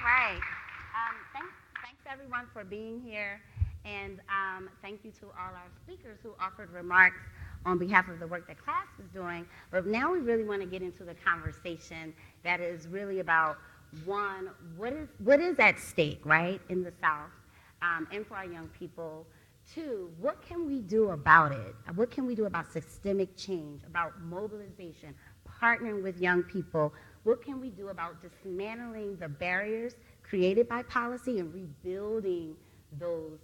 right. Thanks everyone for being here, and thank you to all our speakers who offered remarks on behalf of the work that CLASP is doing. But now we really want to get into the conversation that is really about, one, what is at stake, right, in the South, and for our young people. Two, what can we do about it? What can we do about systemic change, about mobilization, partnering with young people? What can we do about dismantling the barriers created by policy and rebuilding those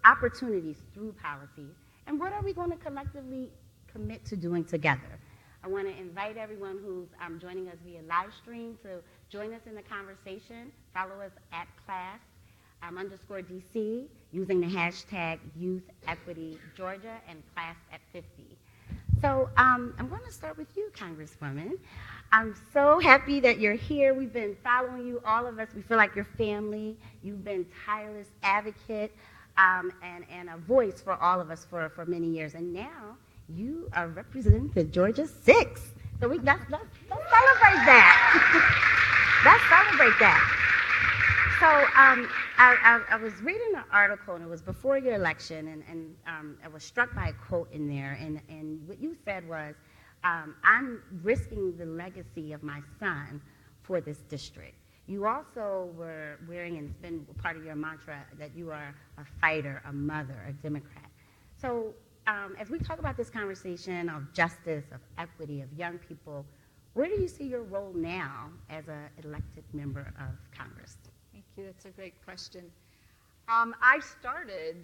opportunities through policy? And what are we going to collectively commit to doing together? I want to invite everyone who's joining us via live stream to join us in the conversation. Follow us at CLASP _DC using the hashtag Youth Equity Georgia and CLASP at 50. So I'm going to start with you, Congresswoman. I'm so happy that you're here. We've been following you, all of us. We feel like your family. You've been tireless advocate and a voice for all of us for many years. And now you are representing the Georgia 6. So let's celebrate that. Let's celebrate that. So I was reading an article, and it was before your election, and I was struck by a quote in there, and what you said was, I'm risking the legacy of my son for this district. You also were wearing, and it's been part of your mantra, that you are a fighter, a mother, a Democrat. So as we talk about this conversation of justice, of equity, of young people, where do you see your role now as an elected member of Congress? Thank you. That's a great question. I started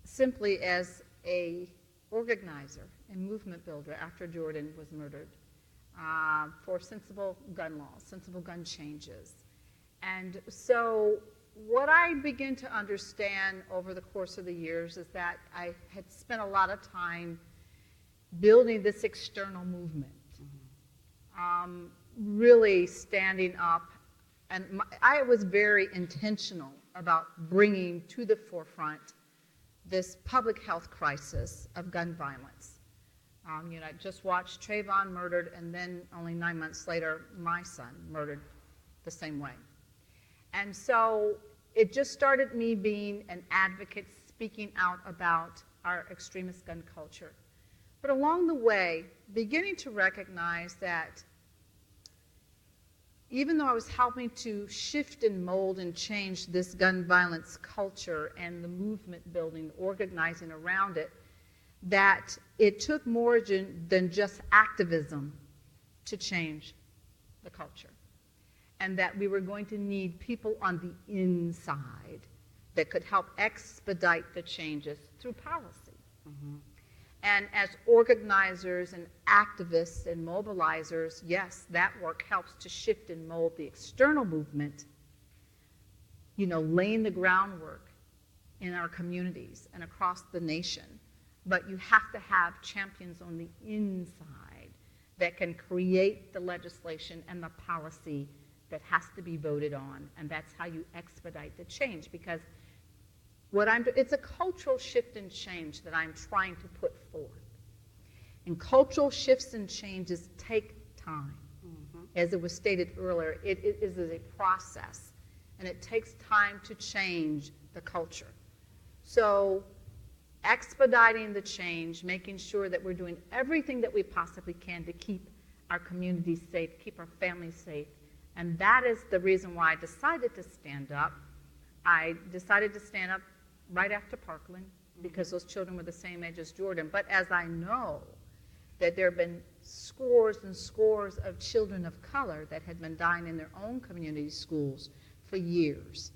simply as a organizer and movement builder after Jordan was murdered for sensible gun laws, sensible gun changes. And so what I began to understand over the course of the years is that I had spent a lot of time building this external movement, really standing up. And I was very intentional about bringing to the forefront this public health crisis of gun violence. I just watched Trayvon murdered, and then only 9 months later, my son murdered the same way. And so it just started me being an advocate, speaking out about our extremist gun culture. But along the way, beginning to recognize that even though I was helping to shift and mold and change this gun violence culture and the movement building, organizing around it, that it took more than just activism to change the culture. And that we were going to need people on the inside that could help expedite the changes through policy. Mm-hmm. And as organizers and activists and mobilizers, yes, that work helps to shift and mold the external movement, laying the groundwork in our communities and across the nation. But you have to have champions on the inside that can create the legislation and the policy that has to be voted on, and that's how you expedite the change. Because it's a cultural shift and change that I'm trying to put forth. And cultural shifts and changes take time. Mm-hmm. As it was stated earlier, it is a process, and it takes time to change the culture. So expediting the change, making sure that we're doing everything that we possibly can to keep our communities safe, keep our families safe. And that is the reason why I decided to stand up. I decided to stand up right after Parkland, because those children were the same age as Jordan. But as I know that there have been scores and scores of children of color that had been dying in their own community schools for years,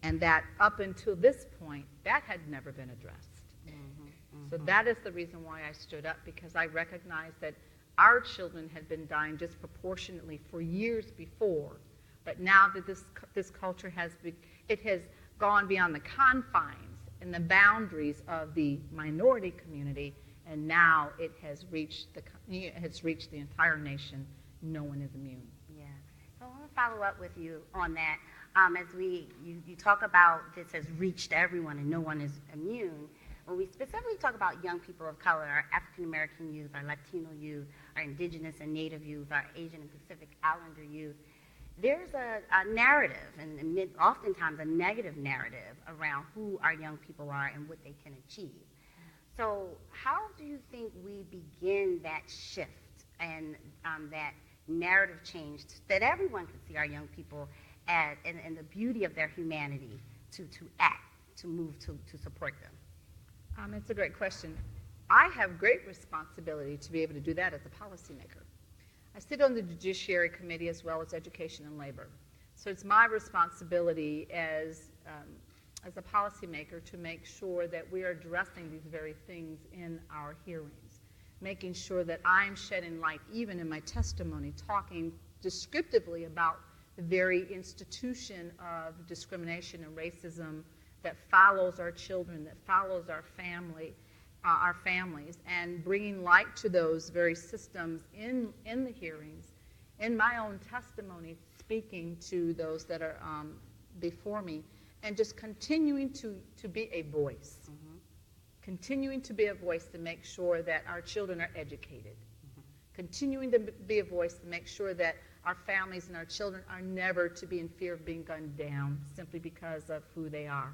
and that up until this point, that had never been addressed. Mm-hmm, mm-hmm. So that is the reason why I stood up, because I recognized that our children had been dying disproportionately for years before, but now that this culture has gone beyond the confines and the boundaries of the minority community, and now it has reached the entire nation. No one is immune. Yeah. So I want to follow up with you on that. As you talk about this has reached everyone and no one is immune. When we specifically talk about young people of color, our African American youth, our Latino youth, our indigenous and Native youth, our Asian and Pacific Islander youth, there's a narrative, and oftentimes a negative narrative around who our young people are and what they can achieve. So how do you think we begin that shift and that narrative change that everyone can see our young people as, and the beauty of their humanity to act, to move, to support them? It's a great question. I have great responsibility to be able to do that as a policymaker. I sit on the Judiciary Committee as well as Education and Labor. So it's my responsibility as a policymaker to make sure that we are addressing these very things in our hearings, making sure that I'm shedding light, even in my testimony, talking descriptively about the very institution of discrimination and racism that follows our children, that follows our families, and bringing light to those very systems in the hearings, in my own testimony, speaking to those that are before me, and just continuing to be a voice, continuing to be a voice to make sure that our children are educated, continuing to be a voice to make sure that our families and our children are never to be in fear of being gunned down simply because of who they are.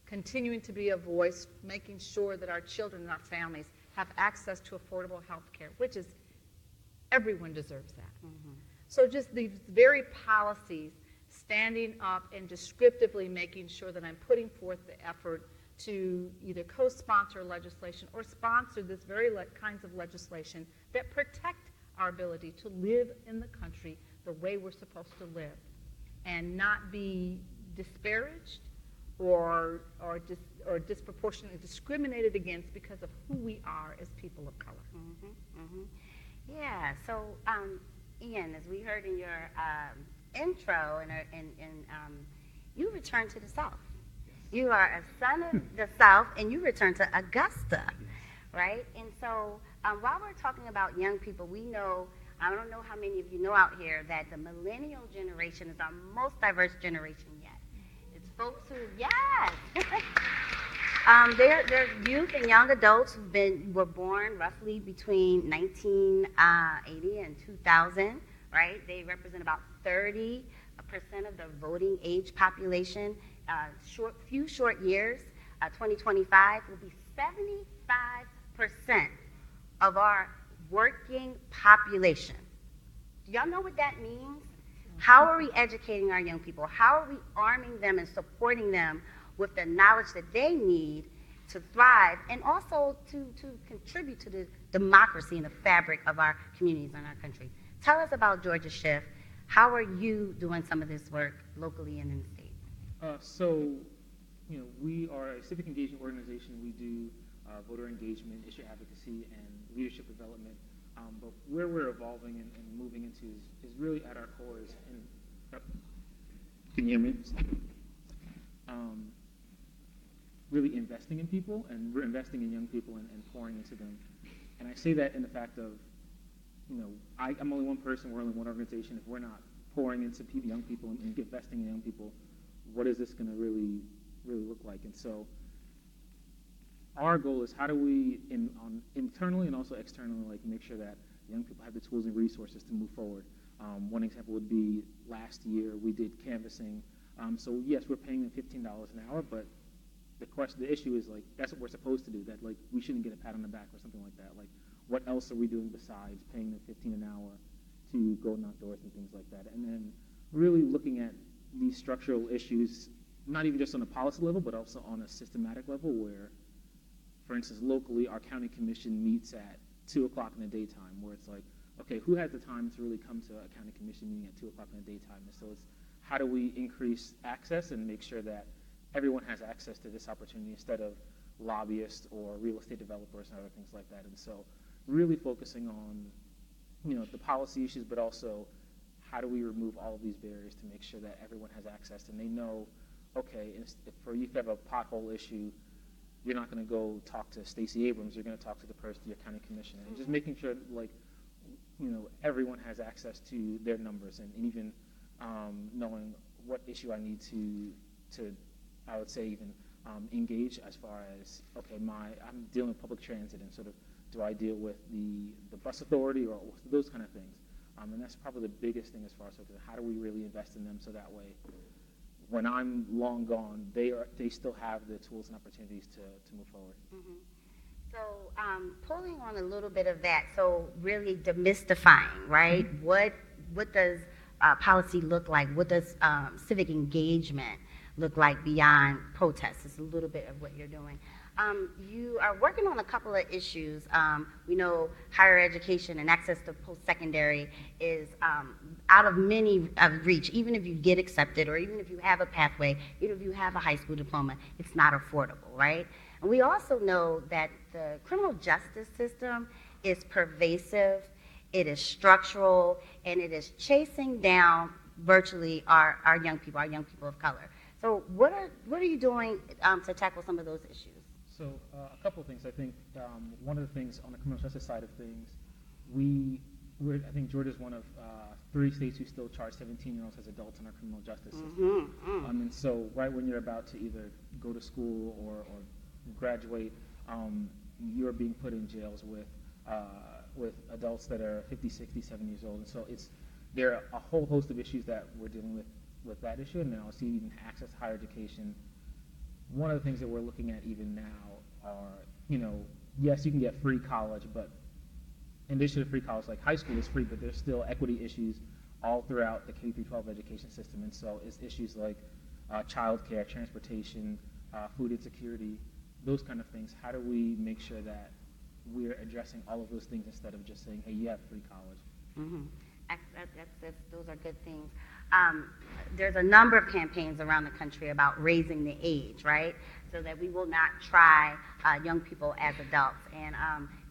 Continuing to be a voice, making sure that our children and our families have access to affordable health care, which is, everyone deserves that. So just these very policies, standing up and descriptively making sure that I'm putting forth the effort to either co-sponsor legislation or sponsor this very kinds of legislation that protect our ability to live in the country the way we're supposed to live and not be disparaged or disproportionately discriminated against because of who we are as people of color. Yeah, so Ian, as we heard in your intro, and you returned to the South. You are a son of the South, and you returned to Augusta, right? And so while we're talking about young people, we know, I don't know how many of you know out here, that the millennial generation is our most diverse generation yet. It's folks who, yes. They're youth and young adults were born roughly between 1980 and 2000, right? They represent about 30% of the voting age population. Few short years, 2025 will be 75% of our working population. Do y'all know what that means? How are we educating our young people? How are we arming them and supporting them with the knowledge that they need to thrive and also to contribute to the democracy and the fabric of our communities and our country? Tell us about Georgia Shift. How are you doing some of this work locally and in the state? We are a civic engagement organization. We do voter engagement, issue advocacy, and leadership development. But where we're evolving and moving into is really at our core is can you hear me? Really investing in people, and we're investing in young people and pouring into them. And I say that in the fact of, I'm only one person, we're only one organization. If we're not pouring into young people and investing in young people, what is this going to really look like? And so our goal is how do we, internally and also externally, make sure that young people have the tools and resources to move forward. One example would be last year we did canvassing. So yes, we're paying them $15 an hour, but the issue is that's what we're supposed to do. That we shouldn't get a pat on the back or something like that. What else are we doing besides paying them $15 an hour to go knock doors and things like that? And then really looking at these structural issues, not even just on a policy level, but also on a systematic level where, for instance, locally, our county commission meets at 2 o'clock in the daytime, where it's okay, who has the time to really come to a county commission meeting at 2 o'clock in the daytime? And so it's how do we increase access and make sure that everyone has access to this opportunity instead of lobbyists or real estate developers and other things like that. And so really focusing on, the policy issues, but also how do we remove all of these barriers to make sure that everyone has access and they know, okay, if you have a pothole issue, you're not going to go talk to Stacey Abrams, you're going to talk to the person, your county commissioner, and just making sure everyone has access to their numbers and even knowing what issue I need to I would say even engage as far as, okay, I'm dealing with public transit and sort of do I deal with the bus authority or those kind of things. And that's probably the biggest thing as far as how do we really invest in them so that way when I'm long gone, they still have the tools and opportunities to move forward. Mm-hmm. So pulling on a little bit of that, so really demystifying, right? What does policy look like? What does civic engagement look like beyond protests? It's a little bit of what you're doing. You are working on a couple of issues. We know higher education and access to post-secondary is out of many reach. Even if you get accepted, or even if you have a pathway, even if you have a high school diploma, it's not affordable, right? And we also know that the criminal justice system is pervasive, it is structural, and it is chasing down virtually our young people of color. So what are you doing to tackle some of those issues? So a couple of things. I think one of the things on the criminal justice side of things, I think Georgia's one of 3 states who still charge 17-year-olds as adults in our criminal justice system. Mm-hmm. And so right when you're about to either go to school or graduate, you're being put in jails with adults that are 50, 60, 70 years old. And so there are a whole host of issues that we're dealing with that issue, and then also even access to higher education. One of the things that we're looking at even now are, yes, you can get free college, but in addition to free college, like high school is free, but there's still equity issues all throughout the K-12 education system. And so it's issues like childcare, transportation, food insecurity, those kind of things. How do we make sure that we're addressing all of those things instead of just saying, hey, you have free college? Mm-hmm. Those are good things. There's a number of campaigns around the country about raising the age, right? So that we will not try young people as adults. And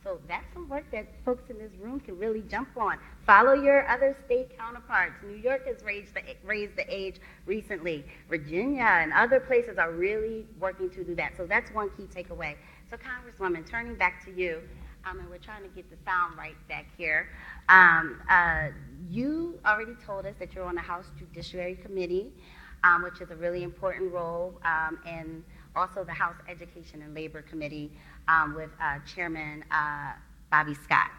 so that's some work that folks in this room can really jump on. Follow your other state counterparts. New York has raised the age recently. Virginia and other places are really working to do that. So that's one key takeaway. So Congresswoman, turning back to you, and we're trying to get the sound right back here. You already told us that you're on the House Judiciary Committee, which is a really important role, and also the House Education and Labor Committee with Chairman Bobby Scott.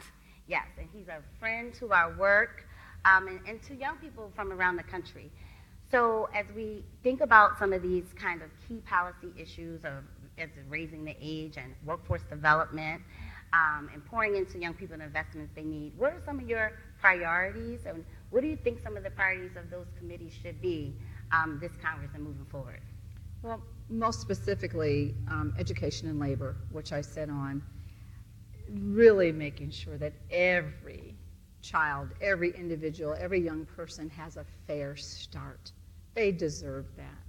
Yes, and he's a friend to our work and to young people from around the country. So as we think about some of these kind of key policy issues as raising the age and workforce development, and pouring into young people the investments they need, what are some of your priorities, and what do you think some of the priorities of those committees should be this Congress and moving forward? Well, most specifically, education and labor, which I sit on, really making sure that every child, every individual, every young person has a fair start. They deserve that.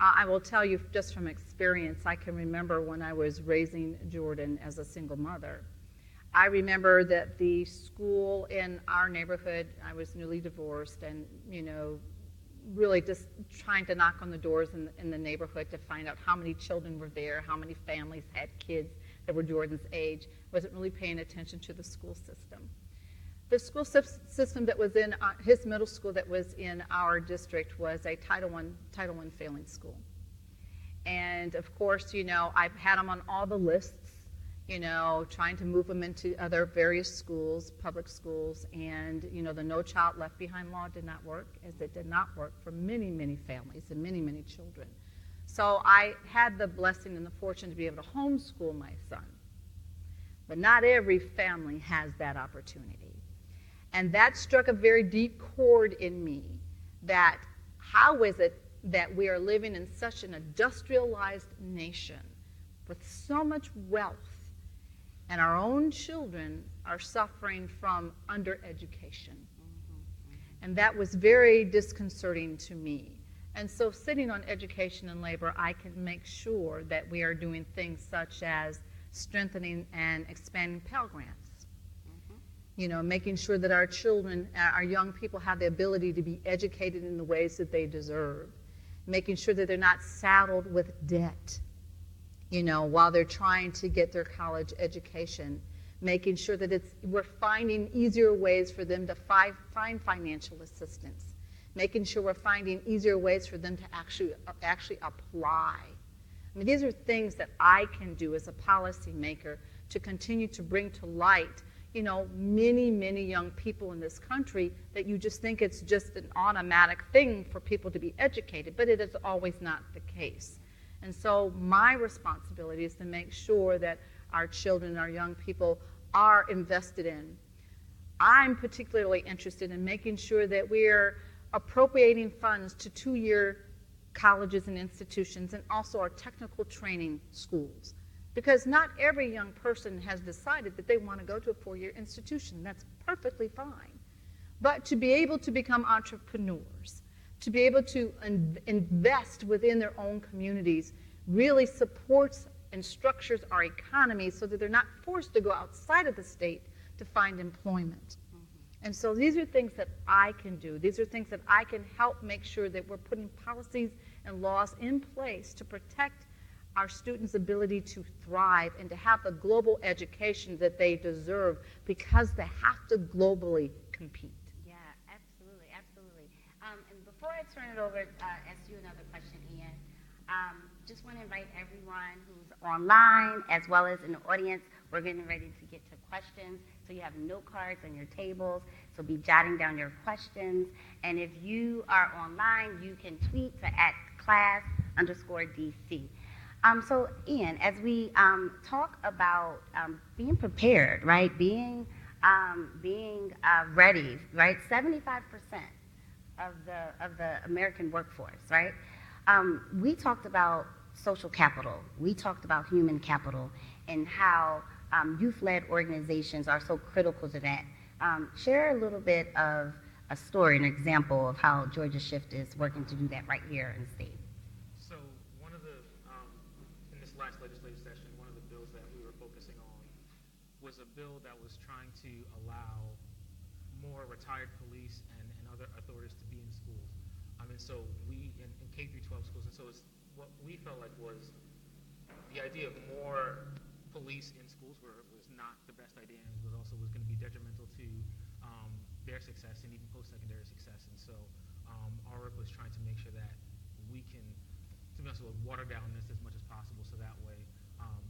I will tell you just from experience, I can remember when I was raising Jordan as a single mother. I remember that the school in our neighborhood, I was newly divorced, and really just trying to knock on the doors in the neighborhood to find out how many children were there, how many families had kids that were Jordan's age. Wasn't really paying attention to the school system. The school system that was in his middle school that was in our district was a Title I failing school. And of course, I've had him on all the lists, trying to move him into other various schools, public schools, and, the No Child Left Behind law did not work, as it did not work for many, many families and many, many children. So I had the blessing and the fortune to be able to homeschool my son. But not every family has that opportunity. And that struck a very deep chord in me, that how is it that we are living in such an industrialized nation with so much wealth, and our own children are suffering from undereducation? And that was very disconcerting to me. And so sitting on education and labor, I can make sure that we are doing things such as strengthening and expanding Pell Grants. Making sure that our children, our young people have the ability to be educated in the ways that they deserve. Making sure that they're not saddled with debt, while they're trying to get their college education. Making sure that we're finding easier ways for them to find financial assistance. Making sure we're finding easier ways for them to actually apply. I mean, these are things that I can do as a policymaker to continue to bring to light many, many young people in this country that you just think it's just an automatic thing for people to be educated, but it is always not the case. And so my responsibility is to make sure that our children, our young people are invested in. I'm particularly interested in making sure that we're appropriating funds to 2-year colleges and institutions and also our technical training schools. Because not every young person has decided that they want to go to a 4-year institution. That's perfectly fine. But to be able to become entrepreneurs, to be able to invest within their own communities, really supports and structures our economy so that they're not forced to go outside of the state to find employment. And so these are things that I can do. These are things that I can help make sure that we're putting policies and laws in place to protect our students' ability to thrive and to have the global education that they deserve, because they have to globally compete. Yeah, absolutely, absolutely. And before I turn it over, ask you another question, Ian, just want to invite everyone who's online as well as in the audience. We're getting ready to get to questions, so you have note cards on your tables, so be jotting down your questions. And if you are online, you can tweet to @class_DC. So Ian, as we talk about being prepared, right, being ready, right, 75% of the American workforce, right, we talked about social capital, we talked about human capital, and how youth-led organizations are so critical to that. Share a little bit of a story, an example of how Georgia Shift is working to do that right here in the state. So one of the, in this last legislative session, one of the bills that we were focusing on was a bill that was trying to allow more retired police and other authorities to be in schools. And so we, in K through 12 schools, and so it's, what we felt like was the idea of more police in schools was not the best idea, and was also going to be detrimental to their success and even post-secondary success. And so our work was trying to make sure that we can, to be honest, water down this as much as possible, so that way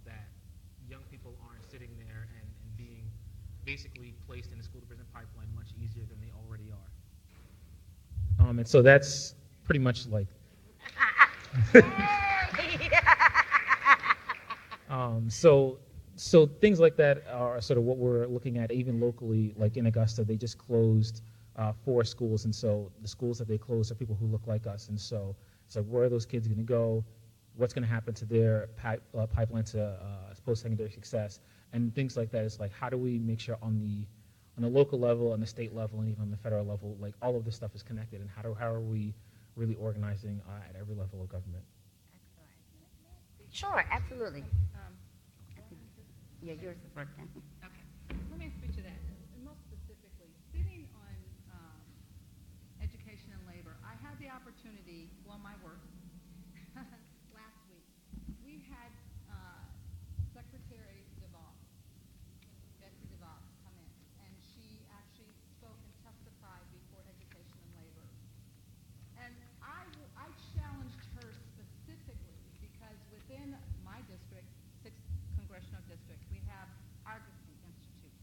that young people aren't sitting there and being basically placed in the school-to-prison pipeline much easier than they already are. And so that's pretty much like so things like that are sort of what we're looking at. Even locally, like in Augusta, they just closed 4 schools, and so the schools that they closed are people who look like us, and so it's like, where are those kids going to go? What's going to happen to their pipeline to post-secondary success? And things like that. It's like, how do we make sure on the local level, on the state level, and even on the federal level, like all of this stuff is connected, and how are we really organizing at every level of government? Excellent. Sure, absolutely. Yeah, yours is working. Okay, let me speak to that. And most specifically, sitting on education and labor, I had the opportunity, my work, last week, we had Secretary Betsy DeVos come in, and she actually spoke and testified before education and labor. And I challenged her specifically because within my district, 6th Congressional District, we have Argosy Institute.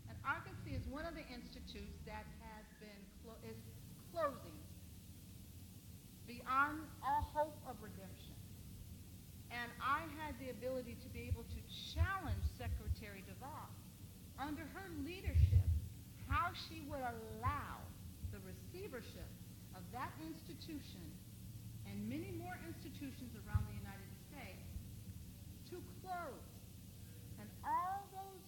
And Argosy is one of the institutes that has been is closing beyond all hope of redemption. And I had the ability to be able to challenge Secretary DeVos under her leadership, how she would allow the receivership of that institution and many more institutions around the United States to close. And all those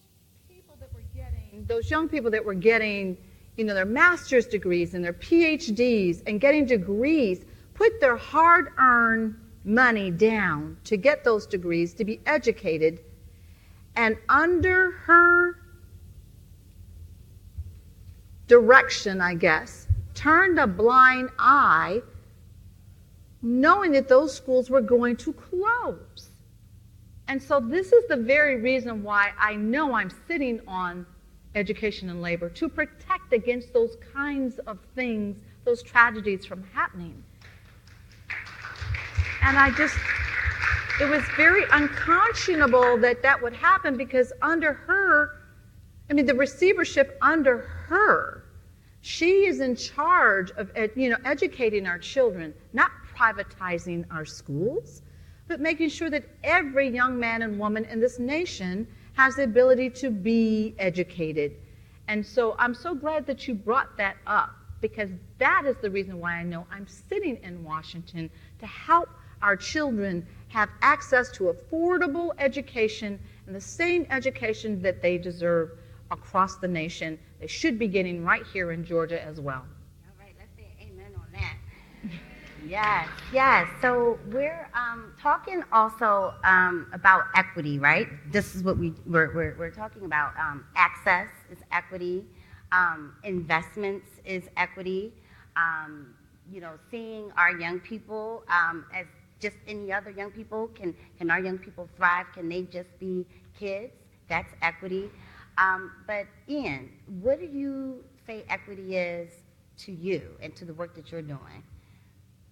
people that were getting, those young people that were getting, their master's degrees and their PhDs and getting degrees, put their hard-earned money down to get those degrees, to be educated, and under her direction, I guess, turned a blind eye, knowing that those schools were going to close. And so this is the very reason why I know I'm sitting on education and labor, to protect against those kinds of things, those tragedies from happening. And it was very unconscionable that would happen, because under her I mean, the receivership under her, she is in charge of educating our children, not privatizing our schools, but making sure that every young man and woman in this nation has the ability to be educated. And so I'm so glad that you brought that up, because that is the reason why I know I'm sitting in Washington to help our children have access to affordable education and the same education that they deserve across the nation. They should be getting right here in Georgia as well. All right, let's say amen on that. Yes, yes. So we're talking also about equity, right? This is what we're talking about. Access is equity. Investments is equity. Seeing our young people as just any other young people. Can our young people thrive? Can they just be kids? That's equity. But Ian, what do you say equity is to you and to the work that you're doing?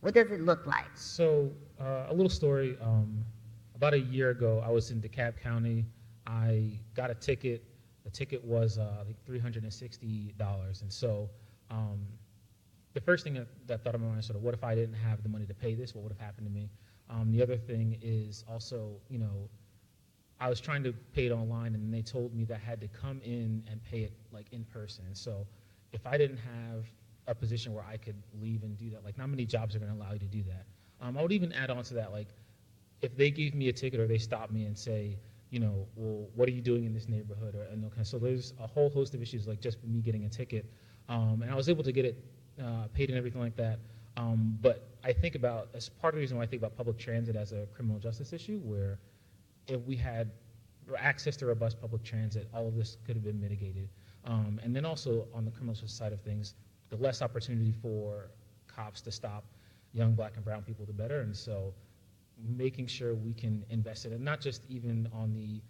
What does it look like? So a little story. About a year ago, I was in DeKalb County. I got a ticket. The ticket was I think $360. And so the first thing that thought of my mind was sort of, what if I didn't have the money to pay this? What would have happened to me? The other thing is also, I was trying to pay it online, and they told me that I had to come in and pay it like in person. So if I didn't have a position where I could leave and do that, like not many jobs are going to allow you to do that. I would even add on to that, like if they gave me a ticket or they stopped me and say, well, what are you doing in this neighborhood? So there's a whole host of issues, like just me getting a ticket. And I was able to get it paid and everything like that. But I think about, as part of the reason why I think about public transit as a criminal justice issue, where if we had access to robust public transit, all of this could have been mitigated. And then also on the criminal justice side of things, the less opportunity for cops to stop young black and brown people, the better. And so making sure we can invest in it, not just even on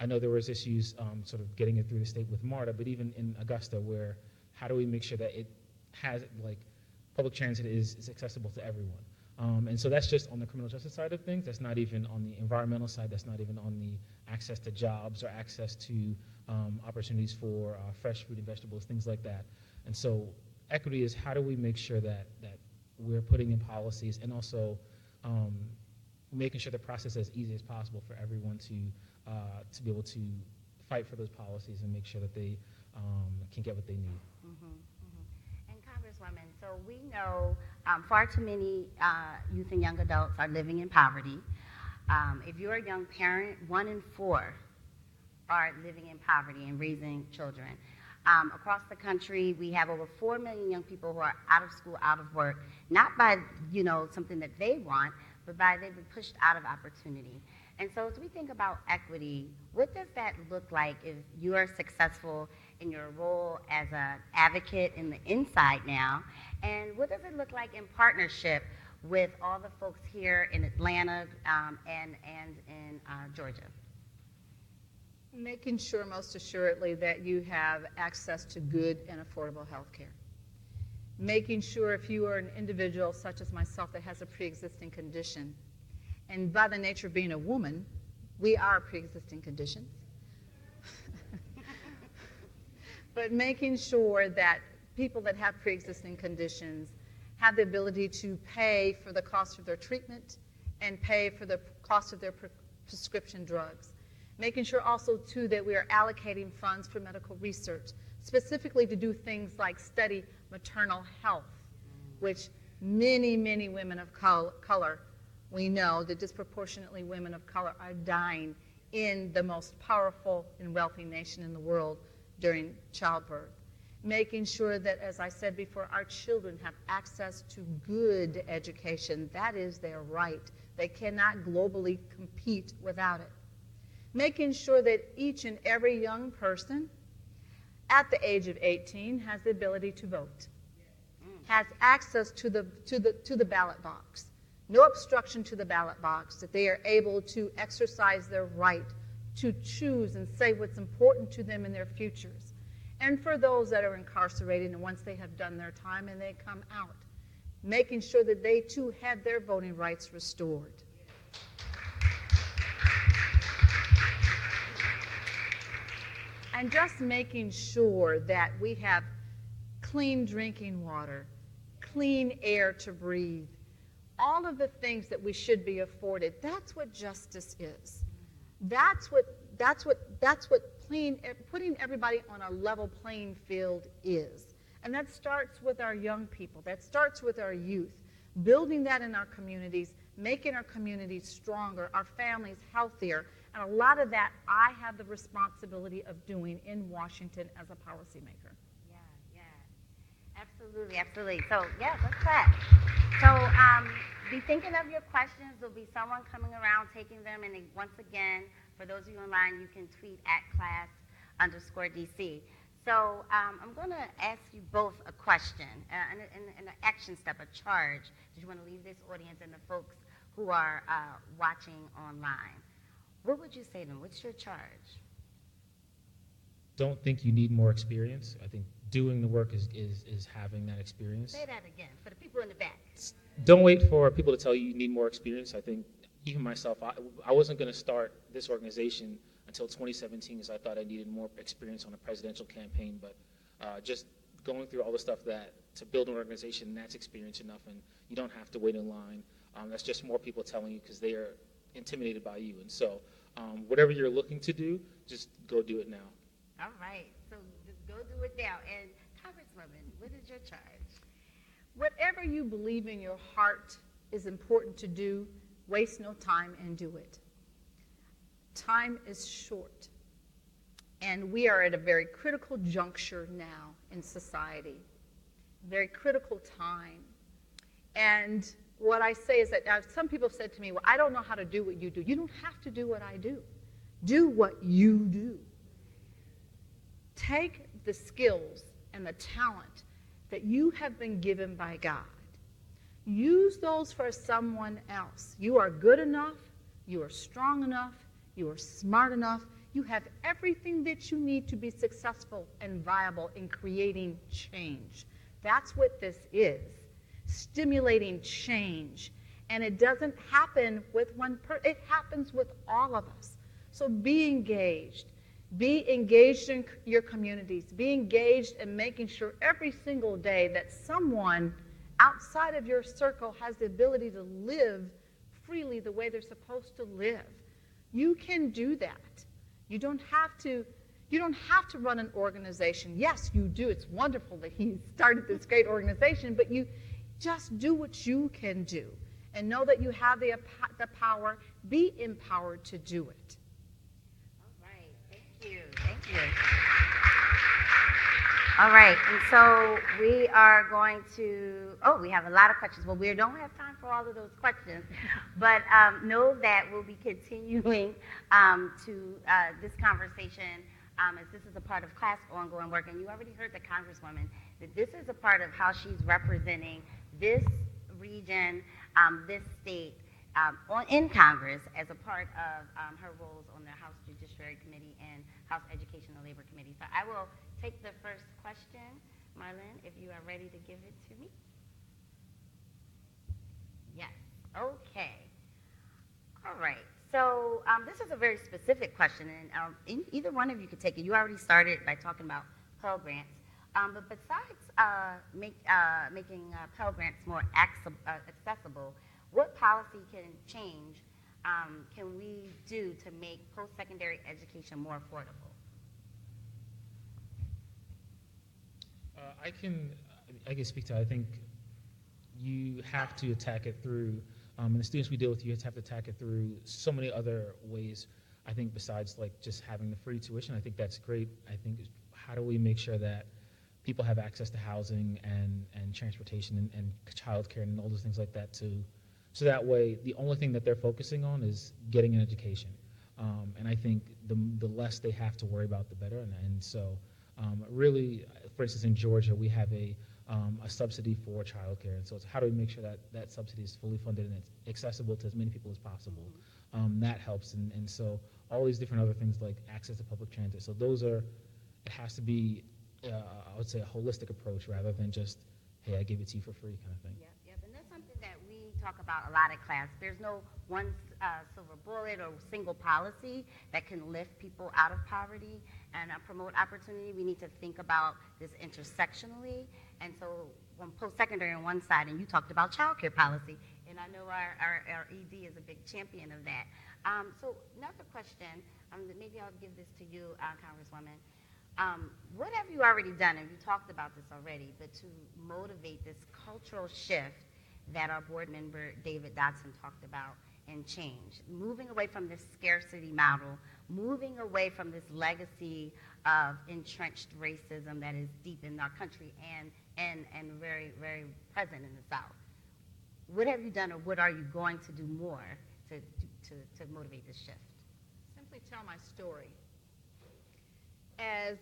I know there was issues sort of getting it through the state with MARTA, but even in Augusta, where how do we make sure that it has, like, public transit is accessible to everyone? And so that's just on the criminal justice side of things. That's not even on the environmental side. That's not even on the access to jobs or access to opportunities for fresh fruit and vegetables, things like that. And so equity is, how do we make sure that we're putting in policies, and also making sure the process is as easy as possible for everyone to be able to fight for those policies and make sure that they can get what they need. Mm-hmm, mm-hmm. And Congresswoman, so we know far too many youth and young adults are living in poverty. If you're a young parent, 1 in 4 are living in poverty and raising children. Across the country, we have over 4 million young people who are out of school, out of work, not by something that they want, but by they've been pushed out of opportunity. And so as we think about equity, what does that look like if you are successful in your role as an advocate in the inside now? And what does it look like in partnership with all the folks here in Atlanta and in Georgia? Making sure, most assuredly, that you have access to good and affordable health care. Making sure, if you are an individual such as myself that has a pre-existing condition, and by the nature of being a woman, we are pre-existing conditions, but making sure that people that have pre-existing conditions have the ability to pay for the cost of their treatment and pay for the cost of their prescription drugs. Making sure also, too, that we are allocating funds for medical research, specifically to do things like study maternal health, which many, many women of color, we know that disproportionately women of color are dying in the most powerful and wealthy nation in the world during childbirth. Making sure that, as I said before, our children have access to good education. That is their right. They cannot globally compete without it. Making sure that each and every young person at the age of 18 has the ability to vote, has access to the ballot box, no obstruction to the ballot box, that they are able to exercise their right to choose and say what's important to them in their futures. And for those that are incarcerated, and once they have done their time and they come out, making sure that they too have their voting rights restored. and just making sure that we have clean drinking water, clean air to breathe, all of the things that we should be afforded. That's what justice is. That's what putting everybody on a level playing field is. And that starts with our young people. That starts with our youth. Building that in our communities, making our communities stronger, our families healthier. And a lot of that I have the responsibility of doing in Washington as a policymaker. Yeah. Absolutely, absolutely. So, yeah, let's clap. So, be thinking of your questions. There'll be someone coming around taking them. And once again, for those of you online, you can tweet at @class_DC. So I'm going to ask you both a question, and an action step, a charge that you want to leave this audience and the folks who are watching online. What would you say to them? What's your charge? Don't think you need more experience. I think doing the work is having that experience. Say that again for the people in the back. Don't wait for people to tell you need more experience. I think even myself, I wasn't going to start this organization until 2017 because I thought I needed more experience on a presidential campaign, but just going through all the stuff that to build an organization, that's experience enough, and you don't have to wait in line. That's just more people telling you because they are intimidated by you. And so whatever you're looking to do, just go do it now. All right, so just go do it now. And Congresswoman, what is your charge? Whatever you believe in your heart is important to do, waste no time and do it. Time is short, and we are at a very critical juncture now in society, very critical time. And what I say is that now some people have said to me, well, I don't know how to do what you do. You don't have to do what I do. Do what you do. Take the skills and the talent that you have been given by God. Use those for someone else. You are good enough. You are strong enough. You are smart enough. You have everything that you need to be successful and viable in creating change. That's what this is, stimulating change. And it doesn't happen with one person. It happens with all of us. So be engaged. Be engaged in your communities. Be engaged in making sure every single day that someone outside of your circle has the ability to live freely the way they're supposed to live. You can do that. You don't have to run an organization. Yes, you do. It's wonderful that he started this great organization, but you just do what you can do and know that you have the power. Be empowered to do it. All right. Thank you. All right, and so we are going to, we have a lot of questions. Well, we don't have time for all of those questions, but know that we'll be continuing to this conversation as this is a part of CLASP ongoing work. And you already heard the Congresswoman that this is a part of how she's representing this region, this state, in Congress as a part of her roles on the House Judiciary Committee and House Education and Labor Committee. So I will take the first question. Marlene, if you are ready to give it to me. Yes. Okay. All right. So this is a very specific question, and either one of you could take it. You already started by talking about Pell Grants. But besides making Pell Grants more accessible, what policy can we do to make post-secondary education more affordable? I can speak to it. I think you have to attack it through, and the students we deal with, you have to attack it through so many other ways. I think besides like just having the free tuition, I think that's great. I think how do we make sure that people have access to housing and transportation and childcare and all those things like that too. So that way, the only thing that they're focusing on is getting an education. And I think the less they have to worry about, the better. And so really, for instance, in Georgia, we have a subsidy for childcare. And so it's how do we make sure that that subsidy is fully funded and it's accessible to as many people as possible. That helps. And so all these different other things like access to public transit. So those are, it has to be, I would say, a holistic approach rather than just, hey, I give it to you for free kind of thing. Yep. And that's something that we talk about a lot at CLASP. There's no one silver bullet or single policy that can lift people out of poverty and promote opportunity. We need to think about this intersectionally. And so on post-secondary on one side, and you talked about child care policy, and I know our ED is a big champion of that. So another question, maybe I'll give this to you, Congresswoman. What have you already done, and you talked about this already, but to motivate this cultural shift that our board member David Dodson talked about and change, moving away from this scarcity model, moving away from this legacy of entrenched racism that is deep in our country and very, very present in the South? What have you done, or what are you going to do more to motivate this shift? Simply tell my story. As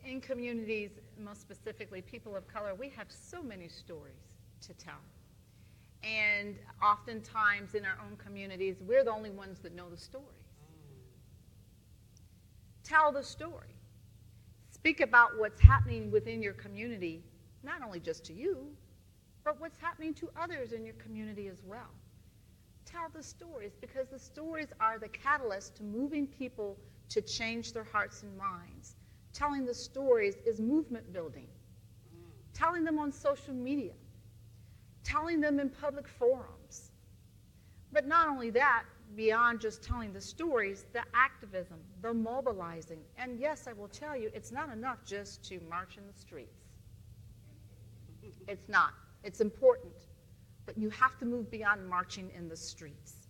in communities, most specifically people of color, we have so many stories to tell. And oftentimes in our own communities, we're the only ones that know the stories. Tell the story. Speak about what's happening within your community, not only just to you, but what's happening to others in your community as well. Tell the stories, because the stories are the catalyst to moving people to change their hearts and minds. Telling the stories is movement building. Telling them on social media. Telling them in public forums. But not only that, beyond just telling the stories, the activism, the mobilizing. And yes, I will tell you, it's not enough just to march in the streets. It's not. It's important. But you have to move beyond marching in the streets.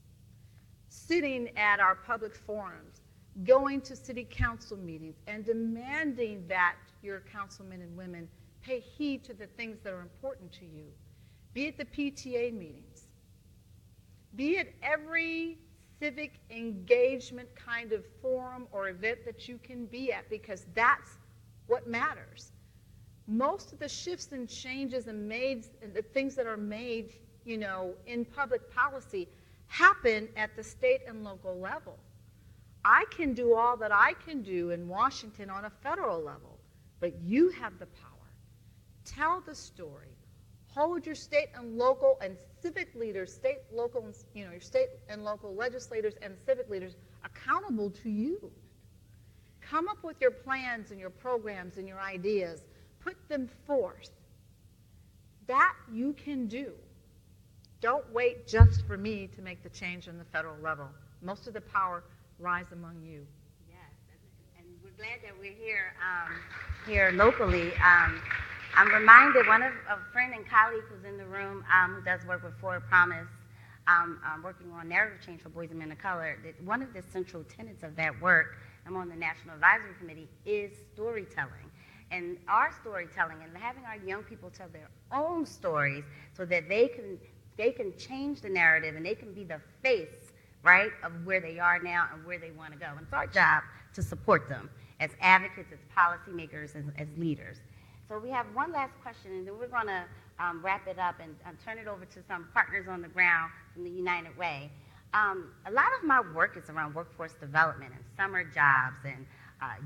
Sitting at our public forums, going to city council meetings, and demanding that your councilmen and women pay heed to the things that are important to you. Be it the PTA meetings, be it every civic engagement kind of forum or event that you can be at, because that's what matters. Most of the shifts and changes and the things that are made, in public policy happen at the state and local level. I can do all that I can do in Washington on a federal level, but you have the power. Tell the story. Hold your state and local and civic leaders, your state and local legislators and civic leaders accountable to you. Come up with your plans and your programs and your ideas. Put them forth. That you can do. Don't wait just for me to make the change on the federal level. Most of the power lies among you. Yes, and we're glad that we're here locally. I'm reminded, a friend and colleague who's in the room who does work with Forward Promise, working on narrative change for boys and men of color, that one of the central tenets of that work, I'm on the National Advisory Committee, is storytelling. And our storytelling and having our young people tell their own stories so that they can change the narrative and they can be the face, right, of where they are now and where they want to go. And it's our job to support them as advocates, as policymakers, as leaders. So we have one last question, and then we're going to wrap it up and turn it over to some partners on the ground from the United Way. A lot of my work is around workforce development and summer jobs and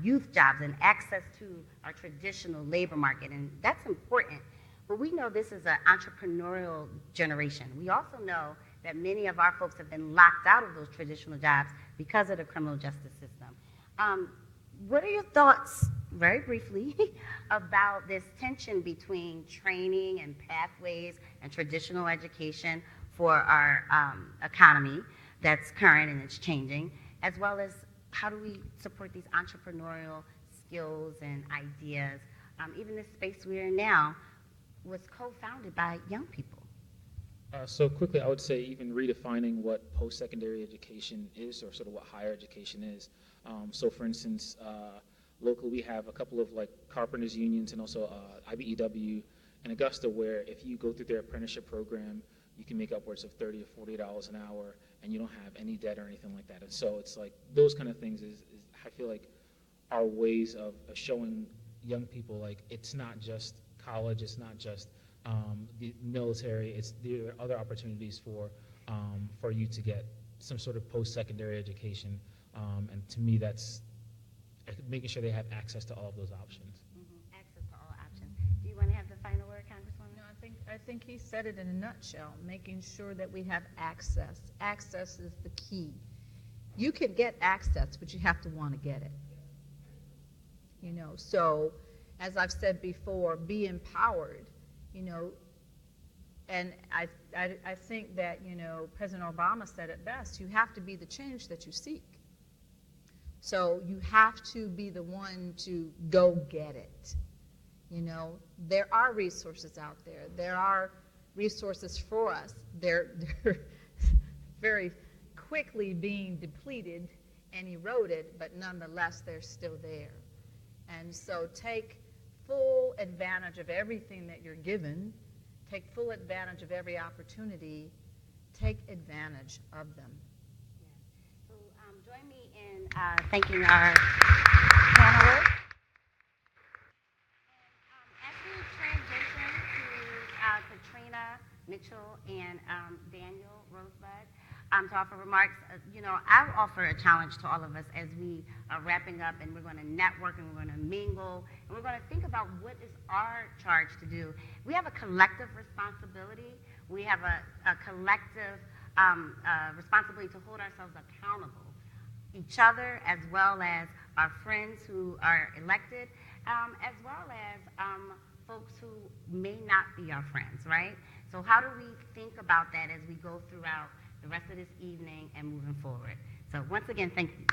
youth jobs and access to our traditional labor market, and that's important. But we know this is an entrepreneurial generation. We also know that many of our folks have been locked out of those traditional jobs because of the criminal justice system. What are your thoughts, very briefly, about this tension between training and pathways and traditional education for our economy that's current and it's changing, as well as how do we support these entrepreneurial skills and ideas? Even this space we're in now was co-founded by young people. So quickly, I would say even redefining what post-secondary education is, or sort of what higher education is. So for instance, locally we have a couple of carpenters unions and also IBEW and Augusta, where if you go through their apprenticeship program, you can make upwards of $30 or $40 an hour, and you don't have any debt or anything like that. And so it's like those kind of things is I feel like are ways of showing young people it's not just college, it's not just the military, there are other opportunities for you to get some sort of post-secondary education, and to me that's making sure they have access to all of those options. Access to all options. Do you want to have the final word, Congresswoman? No, I think I think he said it in a nutshell, making sure that we have access. Access is the key. You can get access, but you have to want to get it. You know, so as I've said before, be empowered, you know, and I think that, you know, President Obama said it best, you have to be the change that you seek. So you have to be the one to go get it. You know, there are resources out there. There are resources for us. They're very quickly being depleted and eroded, but nonetheless, they're still there. And so take full advantage of everything that you're given. Take full advantage of every opportunity. Take advantage of them. Yeah. So join me in thanking our panelists. As we transition to Katrina Mitchell and Daniel Rosebud to offer remarks, you know, I'll offer a challenge to all of us as we are wrapping up, and we're going to network and we're going to mingle and we're going to think about what is our charge to do. We have a collective responsibility. We have a collective responsibility to hold ourselves accountable, each other as well as our friends who are elected, as well as folks who may not be our friends, right? So how do we think about that as we go throughout the rest of this evening and moving forward? So once again, thank you.